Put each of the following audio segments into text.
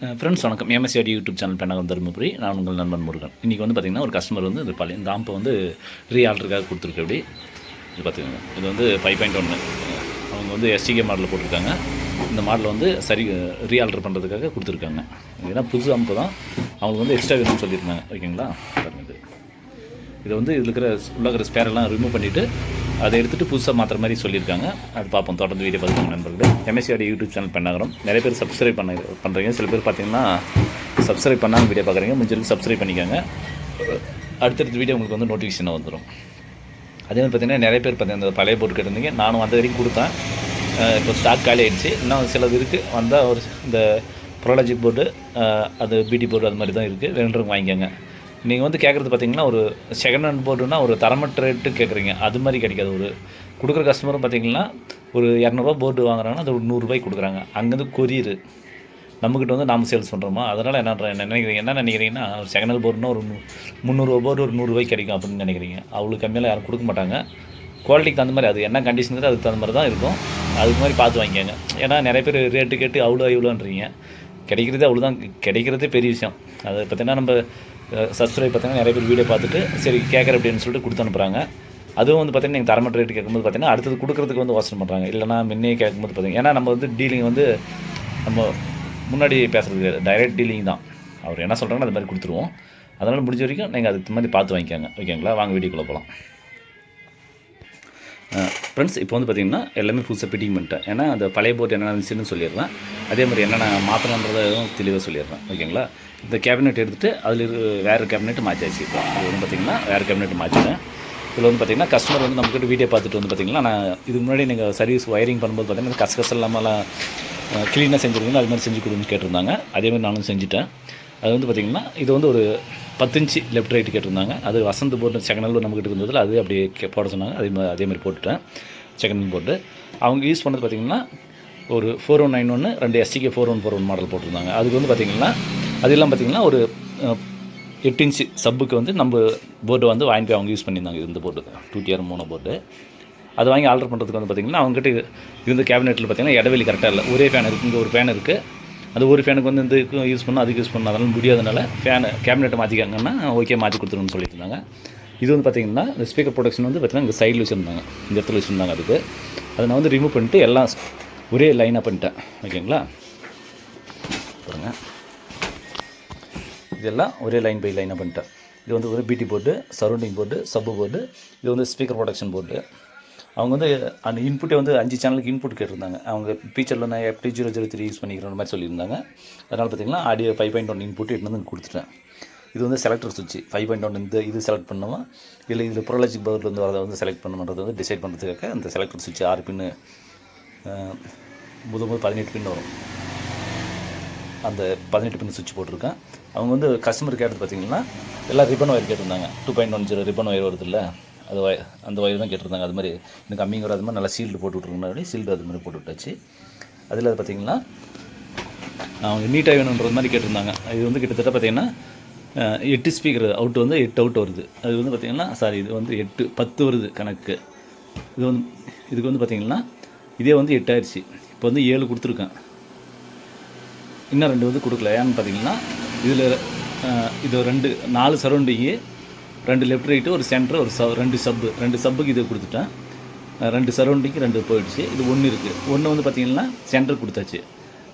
Friends வணக்கம். எம்எஸ்சிஆடி YouTube channel பெண்ணகம் Dharmapuri. நான் உங்கள் நண்பன் முருகன். இன்றைக்கி வந்து பார்த்திங்கன்னா ஒரு கஸ்டமர் வந்து இந்த இந்த ஆம்பை வந்து ரீஆல்டருக்காக கொடுத்துருக்கு. அப்படி இது பார்த்துக்கோங்க. இது வந்து 5.1 அவங்க வந்து எஸ்டிகே மாடலில் போட்டிருக்காங்க. இந்த மாடலில் வந்து ரீஆல்டர் பண்ணுறதுக்காக கொடுத்துருக்காங்க. ஏன்னா புது ஆம்பு தான், அவங்களுக்கு வந்து எக்ஸ்ட்ரா வேணும்னு சொல்லியிருந்தாங்க. ஓகேங்களா? பாருங்கள், இதை வந்து இதில் இருக்கிற ஸ்பேரெல்லாம் ரிமூவ் பண்ணிவிட்டு அதை எடுத்துகிட்டு புதுசாக மாற்றுற மாதிரி சொல்லியிருக்காங்க. அது பார்ப்போம். தொடர்ந்து வீடியோ பார்த்துக்கோங்க நண்பர்களே. எம்எஸ்சிஆடி யூடியூப் சேனல் பெண்ணகம் நிறைய பேர் சப்ஸ்கிரைப் பண்ணுறீங்க. சில பேர் பார்த்தீங்கன்னா சப்ஸ்கிரைப் பண்ணாமல் வீடியோ பார்க்குறீங்க. முடிஞ்சதுக்கு சப்ஸ்கிரைப் பண்ணிக்கோங்க. அடுத்தடுத்த வீடியோ உங்களுக்கு வந்து நோட்டிஃபிகேஷனாக வந்துடும். அதே மாதிரி பார்த்தீங்கன்னா நிறைய பேர் பார்த்தீங்கன்னா இந்த பழைய போர்டு கேட்டிருந்தீங்க. நானும் வந்த வரைக்கும் கொடுத்தேன். இப்போ ஸ்டாக் காலி ஆகிடுச்சு. இன்னும் சிலது இருக்குது. வந்தால் ஒரு இந்த ப்ரோலாஜிக் போர்டு, அது பிடி போர்டு, அது மாதிரி தான் இருக்குது. வேணுன்றவங்க வாங்கிக்கோங்க. நீங்கள் வந்து கேட்குறது பார்த்தீங்கன்னா ஒரு செகண்ட் ஹேண்ட் போர்டுனா ஒரு தரமற்ற ரேட்டு கேட்குறீங்க. அது மாதிரி கிடைக்காது. ஒரு கொடுக்குற கஸ்டமரும் பார்த்தீங்கன்னா ஒரு 200 போர்டு வாங்குறாங்கன்னா அது ஒரு 100 கொடுக்குறாங்க. அங்கேருந்து கொரியர் நம்மக்கிட்ட வந்து நாம் சேல்ஸ் பண்ணுறோமா. அதனால் என்ன நினைக்கிறீங்கன்னா ஒரு செகண்ட் ஹேண்ட் போர்டுனா ஒரு 300 போர்டு ஒரு 100 கிடைக்கும் அப்படின்னு நினைக்கிறீங்க. அவ்வளோ கம்மியாக யாரும் கொடுக்க மாட்டாங்க. குவாலிட்டிக்கு தகுந்த மாதிரி, அது என்ன கண்டிஷனுக்கு அதுக்கு தகுந்த மாதிரி தான் இருக்கும். அதுக்கு மாதிரி பார்த்து வாங்கிக்கோங்க. ஏன்னா நிறைய பேர் ரேட்டு கேட்டு இவ்வளோன்றீங்க. கிடைக்கிறது அவ்வளோதான். கிடைக்கிறதே பெரிய விஷயம். அது பார்த்தீங்கன்னா நம்ம சப்ஸ்கிரைப் பார்த்தீங்கன்னா நிறைய பேர் வீடியோ பார்த்துட்டு சரி கேட்குற அப்படின்னு சொல்லிட்டு கொடுத்து அனுப்புகிறாங்க. அதுவும் வந்து பார்த்தீங்கன்னா நீங்கள் தரமற்ற ரேட்டு கேட்கும்போது பார்த்தீங்கன்னா அடுத்தது கொடுக்குறதுக்கு வந்து யோசனை பண்ணுறாங்க. இல்லைனா முன்னே கேட்கும்போது பார்த்தீங்கன்னா ஏன்னா நம்ம வந்து டீலிங் வந்து நம்ம முன்னாடி பேசுகிறது டைரெக்ட் டீலிங் தான். அவர் என்ன சொல்கிறாங்களோ அது மாதிரி கொடுத்துருவோம். அதனால் முடிஞ்ச வரைக்கும் நீங்கள் அதுக்கு மாதிரி பார்த்து வாங்கிக்கோங்க. ஓகேங்களா? வாங்க வீடியோக்குள்ளே போகலாம். ஃப்ரெண்ட்ஸ், இப்போ வந்து பார்த்திங்கன்னா எல்லாமே புதுசாக ஃபிட்டிங் பண்ணிட்டேன். ஏன்னா அந்த பழைய போர்டு என்னென்ன இருந்துச்சுன்னு சொல்லிடுறேன். அதே மாதிரி என்னென்ன மாற்றணுன்றதும் தெளிவாக சொல்லிடுறேன். ஓகேங்களா? இந்த கேபினெட் எடுத்துகிட்டு அதில் வேறு கேபினெட் மாற்றியாச்சு. இப்போ அது வந்து பார்த்திங்கன்னா வேறு கேபினெட் மாற்றிட்டேன். இதில் வந்து பார்த்திங்கன்னா கஸ்டமர் வந்து நம்மக்கிட்ட வீடியோ பார்த்துட்டு வந்து பார்த்திங்கன்னா நான் இதுக்கு முன்னாடி நீங்கள் சர்வீஸ் ஒயரிங் பண்ணும்போது பார்த்திங்கன்னா கசகசம் இல்லாமலாம் க்ளீனாக செஞ்சுருக்கீங்க, அது மாதிரி செஞ்சு கொடுன்னு கேட்டிருந்தாங்க. அதேமாதிரி நானும் செஞ்சுட்டேன். அது வந்து பார்த்திங்கன்னா இது வந்து ஒரு 10 இன்ச்சு லெஃப்ட் ரைட்டு கேட்டிருந்தாங்க. அது வசந்த் போர்டு செகண்ட் ஹேண்ட் நம்மக்கிட்ட இருந்ததில் அது அப்படியே போட சொன்னாங்க. அதேமாதிரி போட்டுட்டேன். செகண்ட் ஹேண்ட் போர்டு அவங்க யூஸ் பண்ணது பார்த்திங்கன்னா ஒரு 4191 2 எஸ்டிகே 4141 மாடல் போட்டிருந்தாங்க. அதுக்கு வந்து பார்த்திங்கன்னா அதெல்லாம் பார்த்திங்கன்னா ஒரு 8 இன்ச்சு சப்புக்கு வந்து நம்ம போர்டு வந்து வாங்கி போய் அவங்க யூஸ் பண்ணியிருந்தாங்க. இந்த போர்டு 2TR 3 போர்டு அது வாங்கி ஆர்டர் பண்ணுறதுக்கு வந்து பார்த்திங்கன்னா அவங்ககிட்ட இருந்த கேபினெட்டில் பார்த்திங்கன்னா இடைவெளி கரெக்டாக இல்லை. ஒரே ஃபேன் இருக்குது. இங்கே ஒரு ஃபேன் இருக்குது. அது ஒரு ஃபேனுக்கு வந்து இந்த யூஸ் பண்ணால் அதுக்கு யூஸ் பண்ணால் அதனால் முடியாதனால கேபினெட்டை மாற்றிக்காங்கன்னா ஓகே மாற்றி கொடுத்துருன்னு சொல்லிட்டு இருந்தாங்க. இது வந்து பார்த்திங்கன்னா இந்த ஸ்பீக்கர் ப்ரொடக்ஷன் வந்து பார்த்திங்கன்னா இங்கே சைடில் வச்சுருந்தாங்க, இந்த இடத்துல வச்சுருந்தாங்க. அதுக்கு அதை நான் வந்து ரிமூவ் பண்ணிட்டு எல்லாம் ஒரே லைனாக பண்ணிட்டேன். ஓகேங்களா? பாருங்கள், இதெல்லாம் ஒரே லைன் பை லைனாக பண்ணிட்டேன். இது வந்து ஒரு பிடி போர்டு, சரௌண்டிங் போர்டு, சப்பு போர்டு, இது வந்து ஸ்பீக்கர் ப்ரொடக்ஷன் போர்டு. அவங்க வந்து அந்த இன்புட்டை வந்து 5 சேனலுக்கு இன்புட் கேட்டிருந்தாங்க. அவங்க ஃபீச்சரில் நான் FT003 யூஸ் பண்ணிக்கிற மாதிரி சொல்லியிருந்தாங்க. அதனால் பார்த்திங்கன்னா ஆடியோ 5.1 இன்புட் எடுத்து வந்து கொடுத்துட்டேன். இது வந்து செலக்டர் சுவிட்ச் 5.1 இது செலக்ட் பண்ணுவோம். இதில் ப்ரோலாஜிக் போர்டில் வரதை வந்து செலக்ட் பண்ணுறது வந்து டிசைட் பண்ணுறதுக்காக அந்த செலக்டர் சுவிட்ச் 6 பின்னு முதல் 18 பின் வரும். அந்த 18 பின் சுவிட்ச் போட்டிருக்கேன். அவங்க வந்து கஸ்டமர் கேட்டது பார்த்திங்கன்னா எல்லாம் ரிப்பன் ஒயர் கேட்டிருந்தாங்க. 2.10 ரிப்பன் ஒயர் வருது இல்லை, அது அந்த ஒயர் தான் கேட்டிருந்தாங்க. அது மாதிரி இந்த கம்மிங் வர அது மாதிரி நல்லா சீல்டு போட்டு விட்ருக்கணும். சீல்டு அது மாதிரி போட்டு விட்டாச்சு. அதில் அது பார்த்திங்கன்னா அவங்க நீட்டாக வேணுன்றது மாதிரி கேட்டிருந்தாங்க. இது வந்து கிட்டத்தட்ட பார்த்திங்கன்னா 8 ஸ்பீக்கர் அவுட் வந்து 8 அவுட் வருது. அது வந்து பார்த்திங்கன்னா இது வந்து 10 வருது கணக்கு. இதுக்கு வந்து பார்த்திங்கன்னா இதே வந்து 8 ஆயிடுச்சு. இப்போ வந்து 7 கொடுத்துருக்கேன். இன்னும் 2 வந்து கொடுக்கல. ஏன்னு பார்த்திங்கன்னா இதில் இது 4 சரௌண்டிங்கு, 2 லெஃப்ட் ரைட்டு, ஒரு சென்டர், ஒரு 2 சப்புக்கு இது கொடுத்துட்டேன். 2 சரௌண்டிங்கு 2 போயிடுச்சு. இது 1 இருக்குது. 1 வந்து பார்த்திங்கன்னா சென்டர் கொடுத்தாச்சு.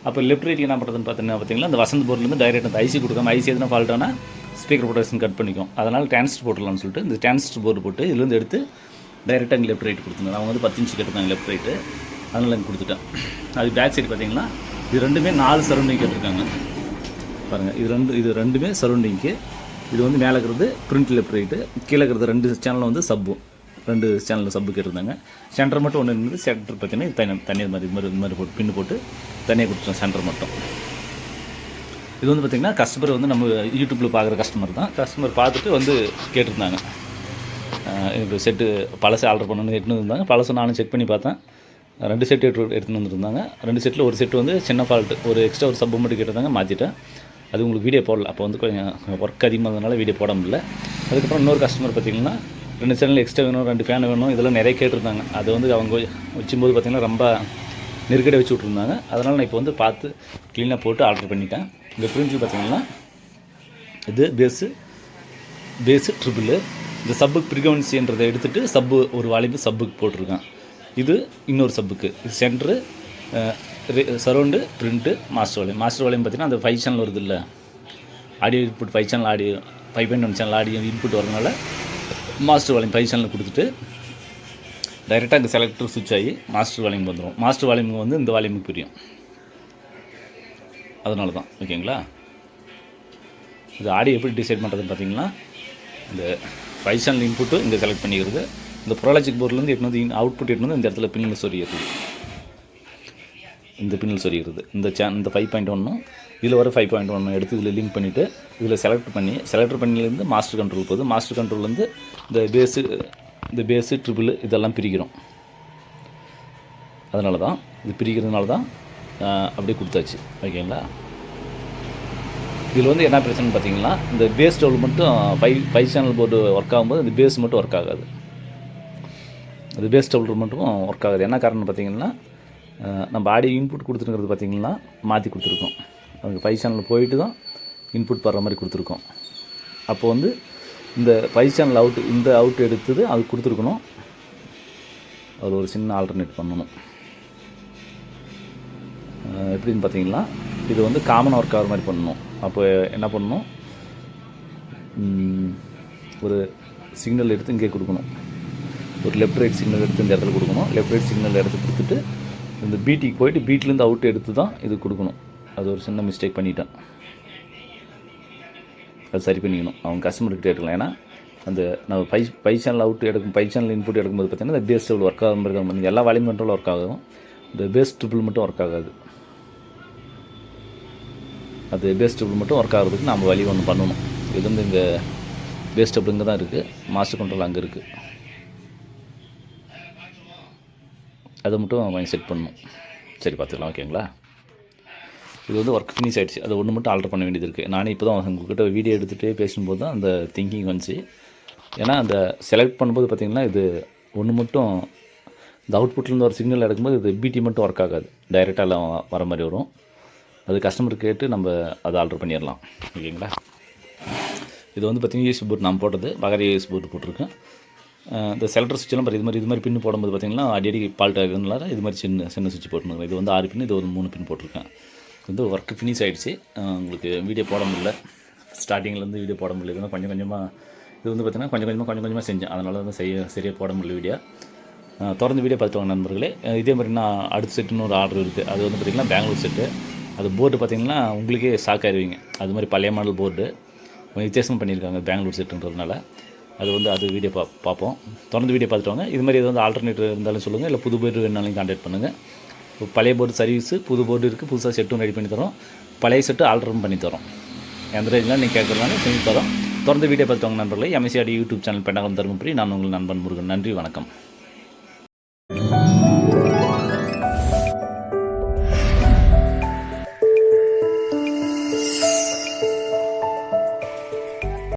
அப்போ லெஃப்ட் ரைட்டுக்கு என்ன பண்ணுறதுன்னு பார்த்தீங்கன்னா அந்த வசந்த் போர்ட்லேருந்து டைரெக்ட் அந்த ஐசி கொடுக்காம ஐசி எதுனா ஃபால்ட்டானா ஸ்பீக்கர் ப்ரொடக்ஷன் கட் பண்ணிக்கும். அதனால் டிரான்ஸ்டர் போட்டுடலாம்னு சொல்லிட்டு இந்த டிரான்ஸ்டர் போர்டு போட்டு இதுலேருந்து எடுத்து டைரெக்டாக இங்கே லெஃப்ட் ரைட் கொடுத்துருந்தாங்க. அவங்க வந்து 10 இன்ச்சு கேட்டிருந்தாங்க லெஃப்ட் ரைட்டு. அதனால் அங்கே கொடுத்துட்டேன். அது பேக் சைடு பார்த்திங்கன்னா இது ரெண்டுமே 4 சரௌண்டிங் கேட்டிருக்காங்க. பாருங்கள், இது ரெண்டுமே சரௌண்டிங்க்கு. இது வந்து மேலே இருக்கிறது பிரிண்ட் லெஃப்ட் ரைட்டு, கீழே இருக்கிறது 2 சேனலில் வந்து 2 சேனலில் சப்பு கேட்டிருந்தாங்க. சென்டர் மட்டும் ஒன்று இருந்தது. சென்டர் பார்த்தீங்கன்னா தனியாக இது மாதிரி போட்டு பின்னு போட்டு தனியாக கொடுத்துட்டோம் சென்டர் மட்டும். இது வந்து பார்த்திங்கன்னா கஸ்டமர் வந்து நம்ம யூடியூப்பில் பார்க்குற கஸ்டமர் தான். கஸ்டமர் பார்த்துட்டு வந்து கேட்டிருந்தாங்க. இப்போ செட்டு பழசு ஆர்டர் பண்ணணுன்னு எடுத்துன்னு இருந்தாங்க. பழசு நானும் செக் பண்ணி பார்த்தேன். 2 செட்டு எடுத்துன்னு வந்துருந்தாங்க. 2 செட்டில் ஒரு செட்டு வந்து சின்ன ஃபால்ட்டு, ஒரு எக்ஸ்ட்ரா ஒரு சப்பு மட்டும் கேட்டிருந்தாங்க, மாற்றிட்டேன். அது உங்களுக்கு வீடியோ போடல. அப்போ வந்து கொஞ்சம் ஒர்க் அதிகமாக இருந்ததுனால வீடியோ போட முடியல. அதுக்கப்புறம் இன்னொரு கஸ்டமர் பார்த்திங்கன்னா 2 சேனல் எக்ஸ்ட்ரா வேணும், 2 ஃபேன் வேணும், இதெல்லாம் நிறைய கேட்டிருந்தாங்க. அது வந்து அவங்க வச்சும்போது பார்த்திங்கன்னா ரொம்ப நெருக்கடியாக வச்சு விட்ருந்தாங்க. அதனால் நான் இப்போ வந்து பார்த்து க்ளீனாக போட்டு ஆல்ட்ரு பண்ணிட்டேன். இந்த பிரிஞ்சு பார்த்திங்கன்னா இது பேஸு ட்ரிபிள். இந்த சப்புக்கு ஃப்ரீக்வன்சின்றதை எடுத்துகிட்டு சப்பு ஒரு வால்யூம் சப்புக்கு போட்டிருக்கேன். இது இன்னொரு சப்புக்கு. இது centre, surround, print, master volume. Master volume பார்த்திங்கன்னா அந்த 5 சேனல் வருது இல்லை, audio input 5 channel audio 5.1 channel audio input வரனால மாஸ்டர் வால்யூம் 5 சேனல் கொடுத்துட்டு டைரெக்டாக இந்த செலக்டர் சுவிட்ச் ஆகி மாஸ்டர் வால்யூம் வந்துடும். மாஸ்டர் வால்யூம் வந்து இந்த வால்யூமுக்கு பிரியும். அதனால தான் ஓகேங்களா. இது ஆடியோ எப்படி டிசைட் பண்ணுறதுன்னு பார்த்தீங்கன்னா, இந்த 5 சேனல் இன்புட்டு இங்கே செலக்ட் பண்ணிக்கிறது. இந்த ப்ரோலாஜிக் போர்ட்லேருந்து எட்டு வந்து அவுட்புட் எட்டு வந்து இந்த இடத்துல பின்னில் சொரிகிறது. இந்த பின்னில் சொரிகிறது. இந்த 5.1 இதில் வர 5.1 எடுத்து இதில் லிங்க் பண்ணிவிட்டு இதில் செலக்ட் பண்ணிலேருந்து மாஸ்டர் கண்ட்ரோல் போகுது. மாஸ்டர் கண்ட்ரோல்லேருந்து இந்த பேஸு ட்ரிபிள் இதெல்லாம் பிரிக்கிறோம். அதனால தான் இது பிரிக்கிறதுனால தான் அப்படியே கொடுத்தாச்சு ஓகேங்களா. இதில் வந்து என்ன பிரச்சனைன்னு பார்த்தீங்கன்னா, இந்த பேஸ் டவுல் மட்டும் 5 சேனல் போர்டு ஒர்க் ஆகும்போது இந்த பேஸ் மட்டும் ஒர்க் ஆகாது. அது பேஸ் டவுல் மட்டும் ஒர்க் ஆகுது. என்ன காரணம்னு பார்த்தீங்கன்னா, நம்ம ஆடியோ இன்புட் கொடுத்துருக்கிறது பார்த்திங்கன்னா மாற்றி கொடுத்துருக்கோம். அது 5 சேனல் போயிட்டு தான் இன்புட் வர்ற மாதிரி கொடுத்துருக்கோம். அப்போ வந்து இந்த 5 சேனல் இந்த அவுட் எடுத்தது அது கொடுத்துருக்கணும். அதில் ஒரு சின்ன ஆல்டர்னேட் பண்ணணும். எப்படின்னு பார்த்தீங்கன்னா, இது வந்து காமனாக ஒர்க் ஆகிற மாதிரி பண்ணணும். அப்போ என்ன பண்ணணும், ஒரு சிக்னல் எடுத்து இங்கே கொடுக்கணும். ஒரு லெஃப்ட் ரைட் சிக்னல் எடுத்து இந்த இடத்துல கொடுக்கணும். லெஃப்ட் ரைட் சிக்னல் எடுத்து கொடுத்துட்டு இந்த பீட்டிக்கு போயிட்டு பீட்லேருந்து அவுட் எடுத்து தான் இது கொடுக்கணும். அது ஒரு சின்ன மிஸ்டேக் பண்ணிட்டேன். அது சரி பண்ணிக்கணும். அவங்க கஸ்டமர்கிட்ட எடுக்கலாம். ஏன்னா அந்த நம்ம 5 சேனல் அவுட் எடுக்கும் 5 சேனல் இன்புட் எடுக்கும்போது பார்த்தீங்கன்னா இந்த பேஸ் டபுள் ஒர்க் ஆகும் மாதிரி எல்லா வால்யூம் கண்ட்ரோலும் ஒர்க் ஆகும். இந்த பேஸ் ட்ரிபிள் மட்டும் ஒர்க் ஆகாது. அது பேஸ் டபுள் மட்டும் ஒர்க் ஆகிறதுக்கு நம்ம வழி ஒன்று பண்ணணும். இது வந்து இங்கே பேஸ் டபுள் இங்கே தான் இருக்குது, மாஸ்டர் கண்ட்ரோல் அங்கே இருக்குது. அதை மட்டும் கொஞ்சம் செட் பண்ணணும். சரி பார்த்துக்கலாம் ஓகேங்களா. இது வந்து ஒர்க் ஃபினிஷ் ஆகிடுச்சு. அது ஒன்று மட்டும் ஆல்டர் பண்ண வேண்டியது இருக்குது. நானே இப்போ தான் உங்கள்கிட்ட வீடியோ எடுத்துகிட்டே பேசும்போது தான் அந்த திங்கிங் வந்துச்சு. ஏன்னா அந்த செலக்ட் பண்ணும்போது பார்த்திங்கன்னா இது ஒன்று மட்டும் இந்த அவுட்புட்லேருந்து ஒரு சிக்னல் எடுக்கும்போது இது பிடி மட்டும் ஒர்க் ஆகாது, டைரெக்டாக எல்லாம் வர மாதிரி வரும். அது கஸ்டமருக்கு கேட்டு நம்ம அதை ஆல்டர் பண்ணிடலாம் ஓகேங்களா. இது வந்து பார்த்திங்கன்னா யூஎஸ்பி போர்ட் நான் போட்டது பகரி யூஎஸ்பி போர்ட் போட்டிருக்கேன். இந்த செலக்டர் சுவிட்செல்லாம் இது மாதிரி பின்னு போடும்போது பார்த்திங்கன்னா அடிக்கடி ஃபால்ட் ஆகுதுனால இது மாதிரி சின்ன சுவிட்ச் போட்டுருங்க. இது வந்து 6 பின், இது ஒரு 3 பின் போட்டிருக்கேன். இது வந்து ஒர்க் ஃபினிஷ் ஆகிடுச்சு. உங்களுக்கு வீடியோ போட முடியல, ஸ்டார்டிங்லேருந்து வீடியோ போட முடியல. இதுனா கொஞ்சம் கொஞ்சமாக இது வந்து பார்த்திங்கன்னா கொஞ்சம் கொஞ்சமாக செஞ்சேன். அதனால வந்து சரியாக போட முடியல வீடியோ. தொடர்ந்து வீடியோ பார்த்துவாங்க நண்பர்களே. இதே மாதிரி நான் அடுத்த செட்டுன்னு ஒரு ஆர்டர் இருக்குது. அது வந்து பார்த்திங்கன்னா பெங்களூர் செட்டு. அது போர்டு பார்த்திங்கன்னா உங்களுக்கே ஷாக் ஆகிடுவீங்க. அது மாதிரி பழைய மாடல் போர்டு கொஞ்சம் வித்தியாசமாக பண்ணியிருக்காங்க பெங்களூர் செட்டுன்றதுனால. அது வீடியோ பார்ப்போம். தொடர்ந்து வீடியோ பார்த்துட்டு வாங்க. இது மாதிரி எதாவது ஆல்டர்னேட்டிவ் இருந்தாலும் சொல்லுங்கள், இல்லை புது போர்டு வேணாலும் கான்டாக்ட் பண்ணுங்கள். இப்போ பழைய போர்டு சர்வீஸு, புது போர்டு இருக்குது, புதுசாக செட்டும் ரெடி பண்ணி தரோம், பழைய செட்டு ஆல்டரும் பண்ணி தரோம். எந்த ரேஞ்செலாம் நீங்கள் கேட்குறதுனாலும் செஞ்சு தரோம். தொடர்ந்து வீடியோ பார்த்துட்டு வாங்க நண்பர்களே. எம்எஸ்சி ஆடி யூடியூப் சேனல் பெண்டகம் தருமபுரி. நான் உங்கள் நண்பன் முருகன். நன்றி, வணக்கம்.